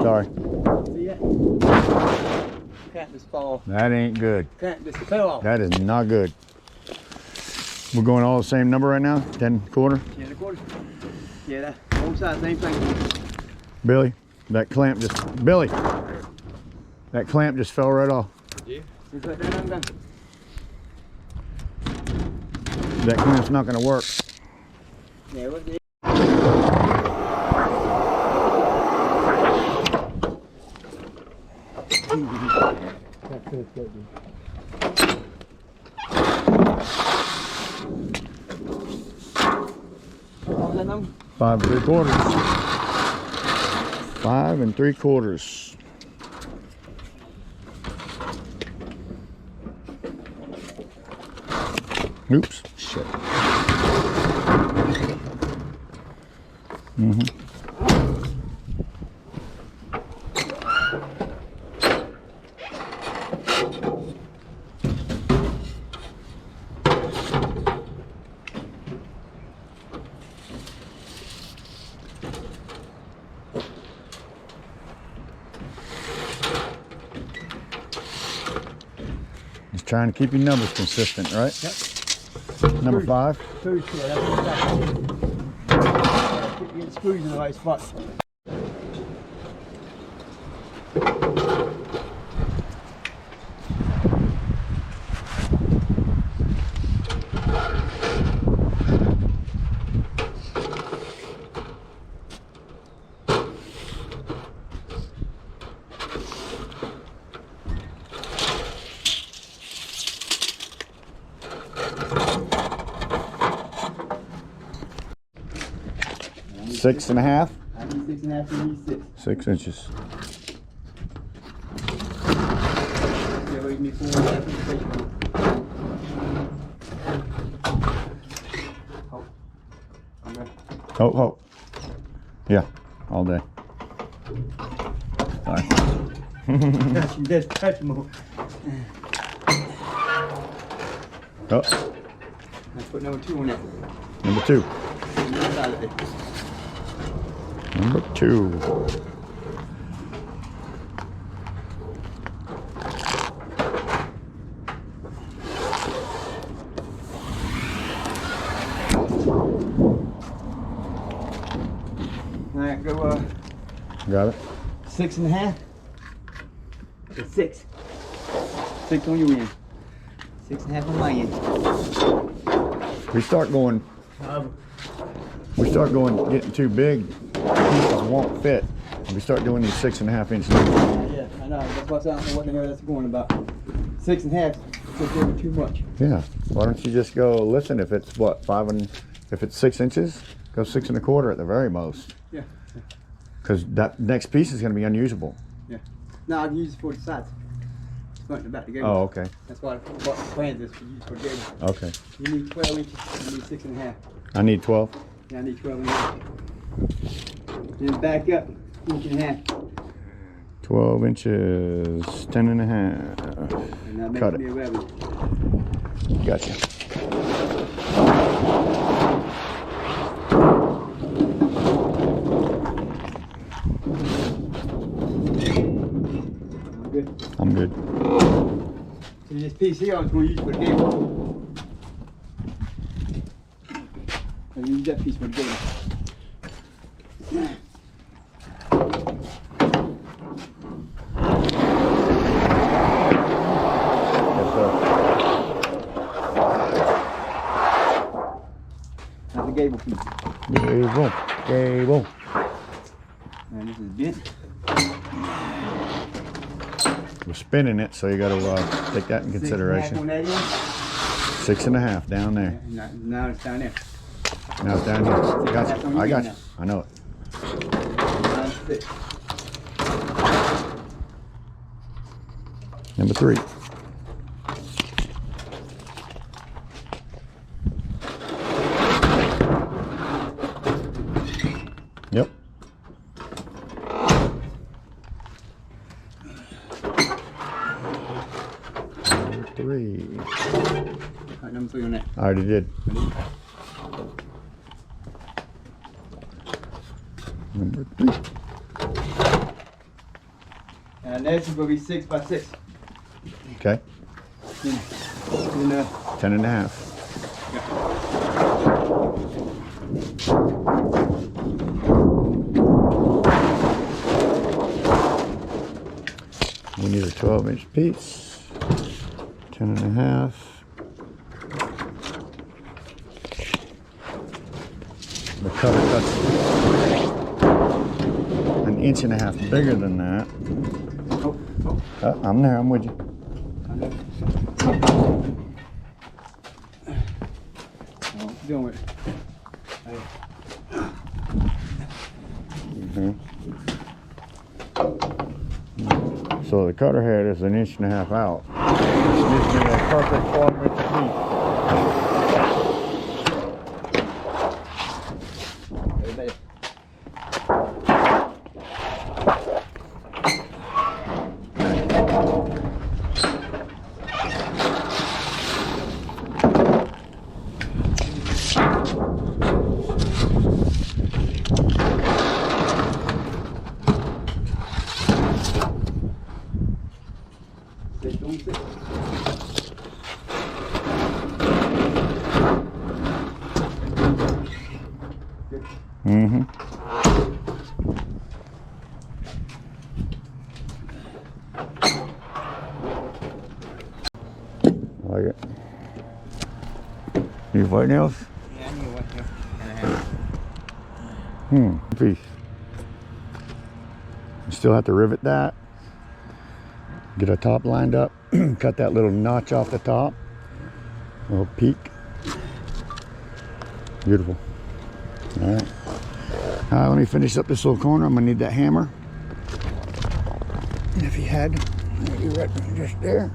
Sorry. See ya. Can't just fall. That ain't good. Can't just fell off. That is not good. We're going all the same number right now? 10.25? 10.25. Yeah, that both sides, same thing. Billy, that clamp just, Billy, that clamp just fell right off. Yeah. Just like that, I'm done. That clamp's not gonna work. Yeah, what's it? What was that number? 5 3/4. 5 3/4. Oops, shit. Just trying to keep your numbers consistent, right? Yep. Number 5. Screws, yeah, that's what it's got. Get screws in the right spot. Six and a half? I need 6.5, you need 6. 6 inches. Yeah, we need 4.5. Oh, I'm ready. Oh. Yeah, all day. Sorry. Touch him, just touch him. Oh, Let's put number 2 on that. number 2. On the other side of it. Number 2. All right, go Got it? 6.5. It's 6. 6 on your end. 6.5 on my end. We start going, getting too big, pieces won't fit. We start doing these 6.5 inch numbers. Yeah, I know. That's what I don't know what the hell that's going about. 6.5 is just too much. Yeah. Why don't you just go, listen, if it's what, if it's 6 inches, go 6 1/4 at the very most. Yeah. Because that next piece is going to be unusable. Yeah. No, I can use it for the sides. Front and back together. Oh, okay. That's why I bought the plans is for use for gable. Okay. You need 12 inches. You need 6.5. I need 12. Yeah, I need 12 inches. Then back up 1.5 inches. 12 inches, 10 1/2. And that Cut makes it. me a rabbit. Gotcha. I'm good. I'm good. So this piece here I was going to use for the gable. I'll use that piece for the gable. Yes, sir. That's the gable piece. Gable. And this is bent. We're spinning it, so you got to take that in 6.5 consideration. on that end. 6.5 down there. Yeah, now it's down there. Now it's down here. Gotcha. I got you. I know it. Now it's 6. Number 3. Yep. Number 3. Alright, number 3 on that. I already did. Number 3. And this is going to be 6 by 6. Okay. And, 10 and a half. We need a 12-inch piece. 10 and a half. The cutter cuts an inch and a half bigger than that. I'm there, I'm with you. Doing with it. So the cutter head is an inch and a half out. It gives me a perfect 12-inch piece. Like it. Need white nails? Yeah, I need one here. Piece. You still have to rivet that. Get our top lined up. Cut that little notch off the top. Little peak. Beautiful. All right. Let me finish up this little corner. I'm gonna need that hammer. And if you had, maybe right just there.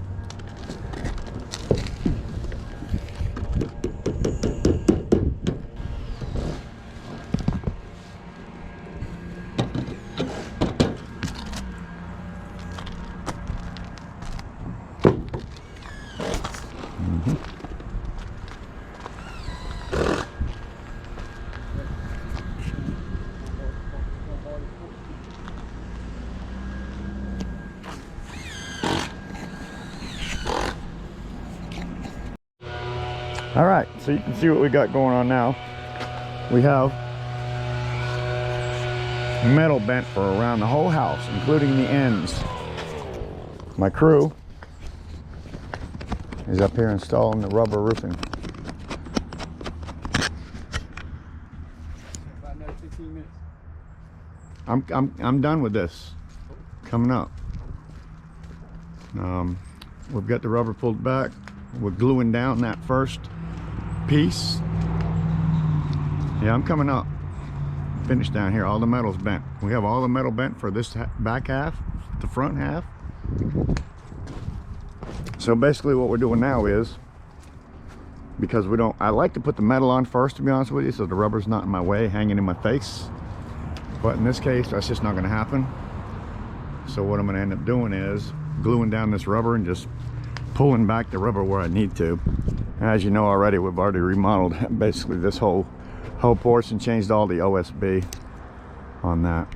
All right, so you can see what we got going on now. We have metal bent for around the whole house, including the ends. My crew is up here installing the rubber roofing. About another 15 minutes. I'm done with this. Coming up. We've got the rubber pulled back. We're gluing down that first piece. Yeah, I'm coming up. Finished down here. All the metal's bent. We have all the metal bent for this back half, the front half. So basically what we're doing now is, because I like to put the metal on first, to be honest with you, so the rubber's not in my way, hanging in my face. But in this case, that's just not going to happen. So what I'm going to end up doing is gluing down this rubber and just pulling back the rubber where I need to. As you know already, we've already remodeled basically this whole porch and changed all the OSB on that.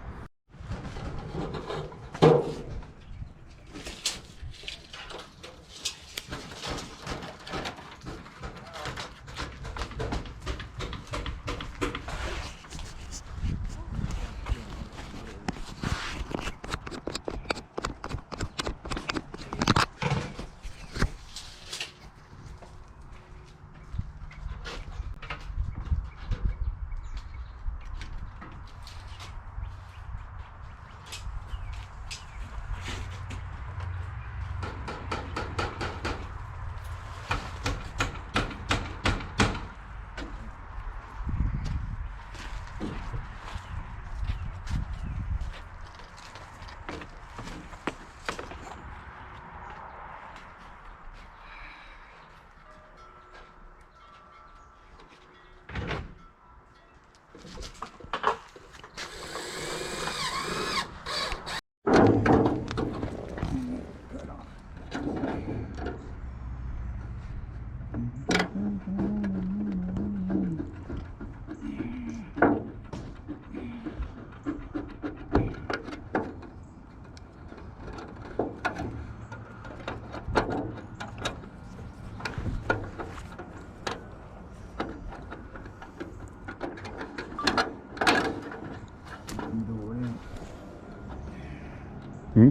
Hmm?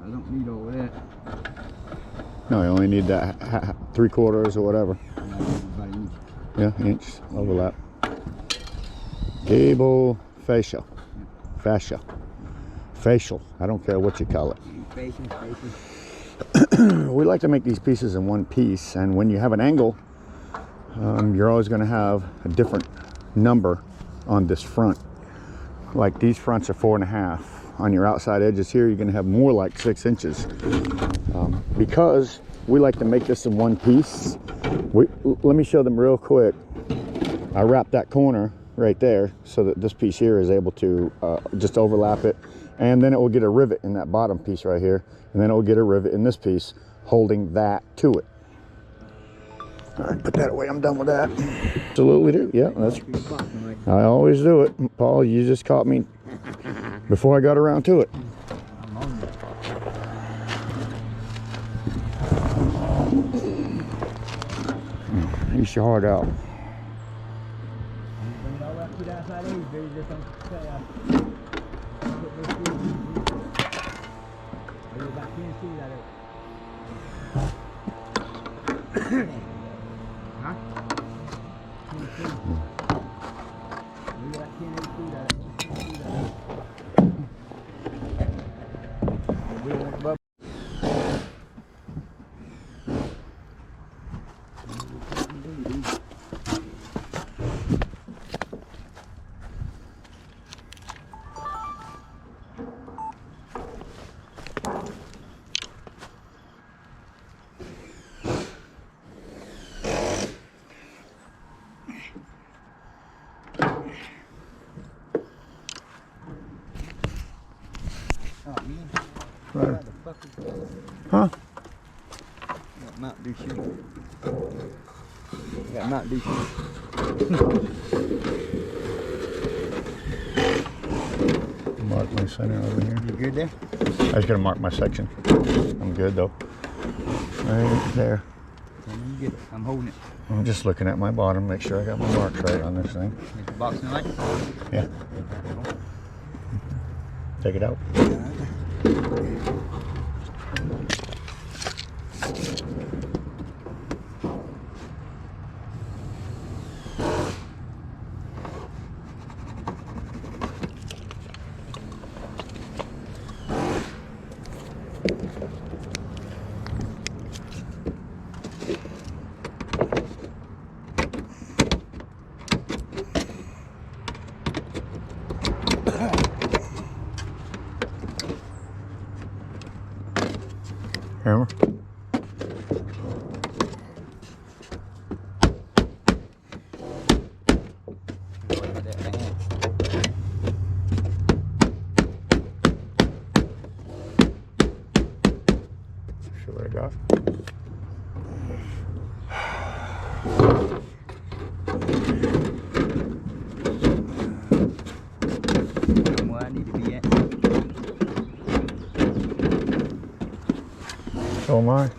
I don't need all that. No, you only need that 3/4 or whatever. About an inch. Yeah, inch overlap. Cable fascia. Fascia. Facial. I don't care what you call it. Facial. We like to make these pieces in one piece, and when you have an angle, you're always going to have a different number on this front. Like these fronts are 4.5. On your outside edges here, you're going to have more like 6 inches. Because we like to make this in one piece, let me show them real quick. I wrap that corner right there so that this piece here is able to just overlap it, and then it will get a rivet in that bottom piece right here, and then it will get a rivet in this piece holding that to it. All right, put that away. I'm done with that. Absolutely do. Yeah, that's. I always do it. Paul, you just caught me before I got around to it. Use your heart out. Right. Huh? Got Mountain Dew shoes. Got Mountain Dew shoes. Mark my center over here. You good there? I was gonna mark my section. I'm good though. Right there. You get it. I'm holding it. I'm just looking at my bottom, make sure I got my marks right on this thing. Is the box in light? Yeah. Take it out. Hammer. See what I got. I'm where I need to be at. So am I.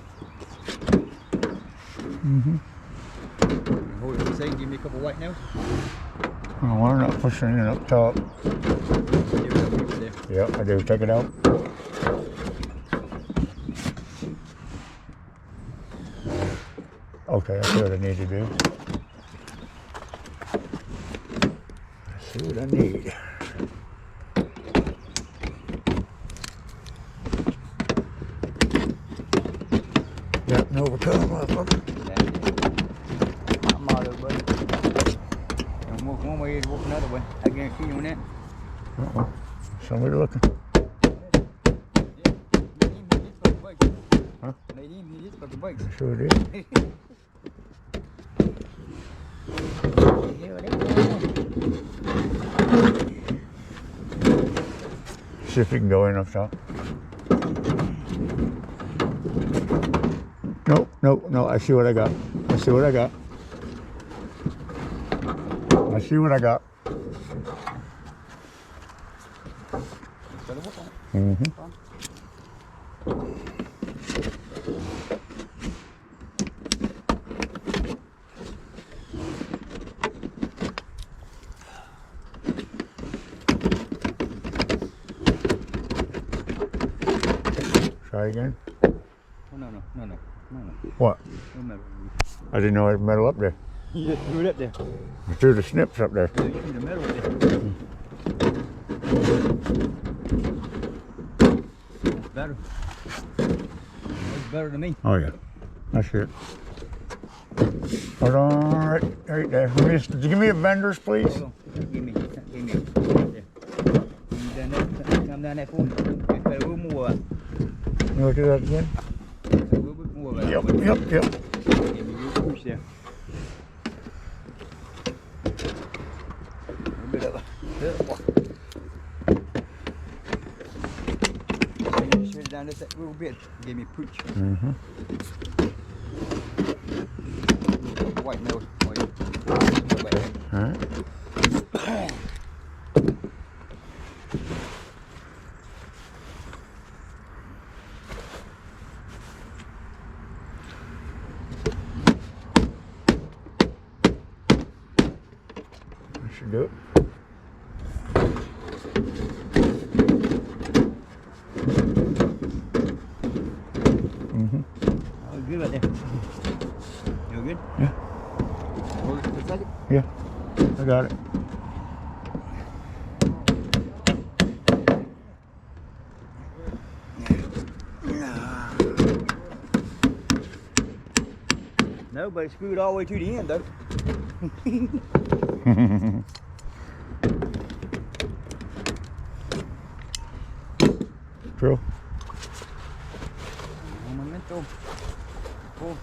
Hold it, say, give me a couple white nails. Oh, why not pushing it up top? Yep, I do. Take it out. Okay, I see what I need to do. I see what I need. Yep, no overcut, motherfucker. I'm out of it, buddy. Don't walk one way, walk another way. I guarantee you on that. Uh-oh. Somebody looking. Huh? Sure it is. See if you can go in up top. No, I see what I got. I see what I got. I see what I got. Mm-hmm. Try again. Oh, no. What? No metal. I didn't know there was metal up there. You just threw it up there. I threw the snips up there. Yeah, you threw the metal up there. That's better. That's better than me. Oh yeah, that's it. Hold on, right there. Give me a vendors, please. Hold on. Give me. Right there. Come down that for me. Put a little more up. You want to do that again? A little bit more up. Yep. Give me a little push there. A little bit up. Straight down just that little bit. Give me a push. Mm-hmm. White nose. All right. That should do it. Mm-hmm. Oh, good right there. You good? Yeah. Hold it for a second. Yeah. I got it. No, but it's screwed all the way to the end though. Drill. Un momento. Oh.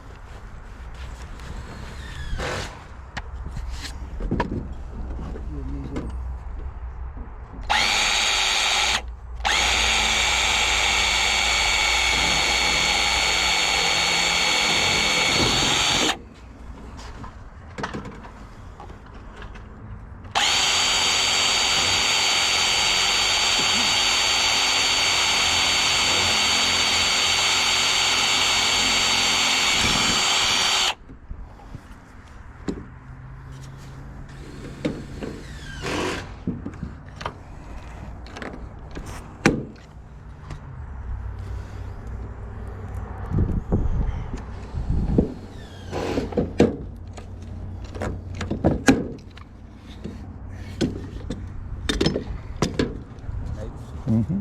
Mm-hmm.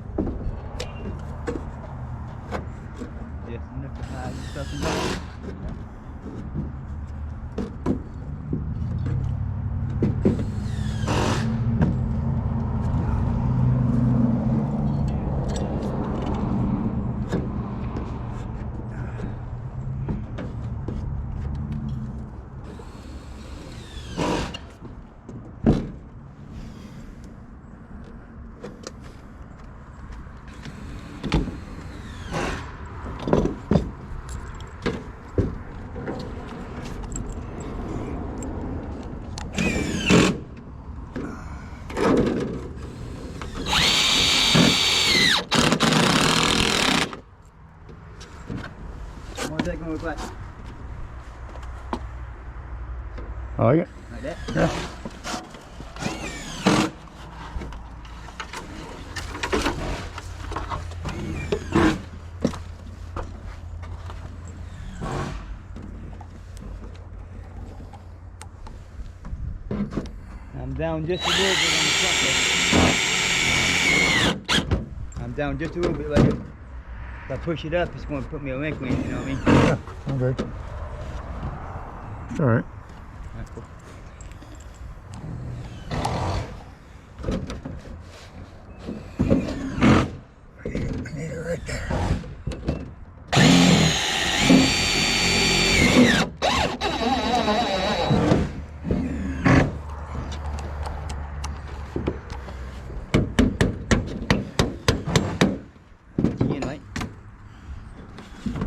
Just enough to hide stuff in there. What's that gonna look like? I like it. Like that? Yeah. I'm down just a little bit on the front there. I'm down just a little bit like this. If I push it up, it's going to put me a link in, you know what I mean? Yeah, I'm good. It's all right. Alright, cool. I need it right there.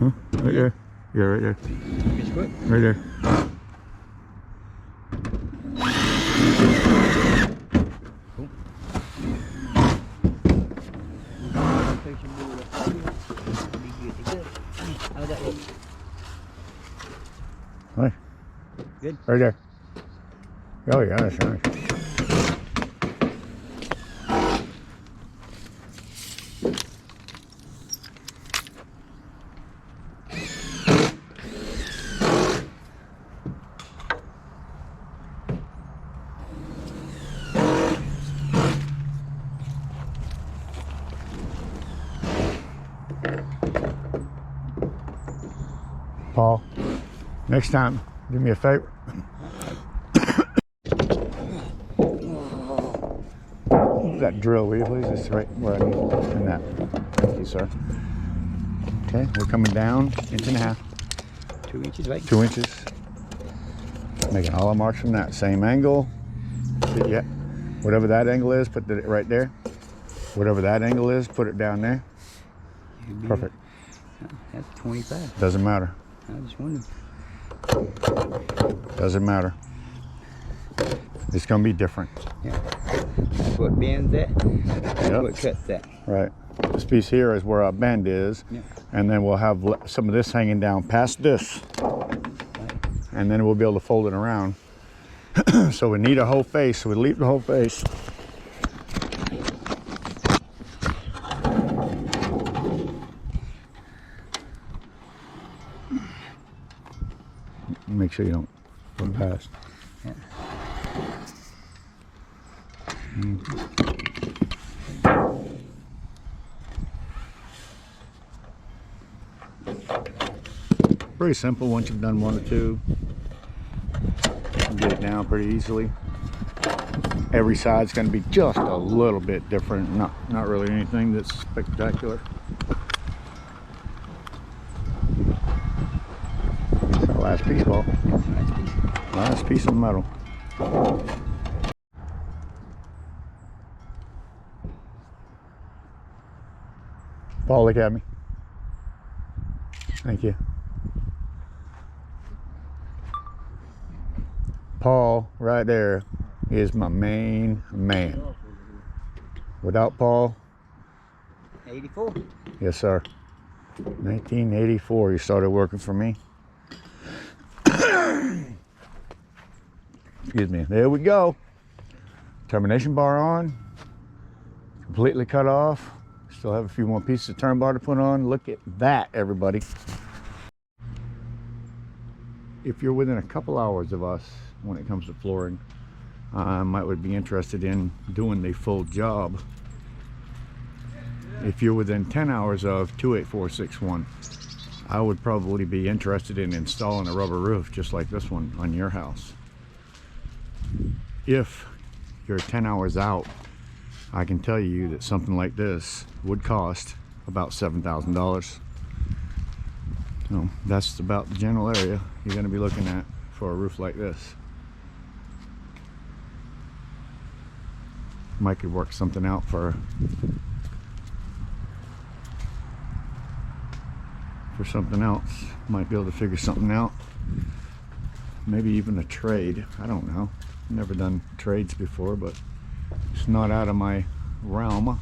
Huh? Right there. Yeah, right there. Just quick. Right there. Cool. How's that look? Nice. Good? Right there. Oh yeah, that's nice. Paul, next time, do me a favor. That drill, will you please? It's right where I need in that. Thank you, sir. Okay, we're coming down 1.5 inches. 2 inches, right? 2 inches. Making all our marks from that same angle. Yeah, whatever that angle is, put it right there. Whatever that angle is, put it down there. Perfect. That's 25. Doesn't matter. I just wondered. Doesn't matter. It's gonna be different. Yeah. That's what bends at. That's Yep. what cuts that. Right. This piece here is where our bend is, Yeah. and then we'll have some of this hanging down past this, and then we'll be able to fold it around. So we need a whole face, so we leave the whole face. Make sure you don't go past. Yeah. Pretty simple once you've done 1 or 2. You can get it down pretty easily. Every side's going to be just a little bit different. Not really anything that's spectacular. That's the last piece, Paul. Nice piece. Last piece of metal. Paul, look at me. Thank you. Paul, right there, is my main man. Without Paul, 84. yes, sir. 1984, you started working for me. Excuse me. There we go. Termination bar on. Completely cut off. Still have a few more pieces of turn bar to put on. Look at that, everybody. If you're within a couple hours of us when it comes to flooring, would be interested in doing the full job. If you're within 10 hours of 28461, I would probably be interested in installing a rubber roof just like this one on your house. If you're 10 hours out, I can tell you that something like this would cost about $7,000. So that's about the general area you're going to be looking at for a roof like this. Mike could work something out for something else. Might be able to figure something out. Maybe even a trade. I don't know. Never done trades before, but it's not out of my realm.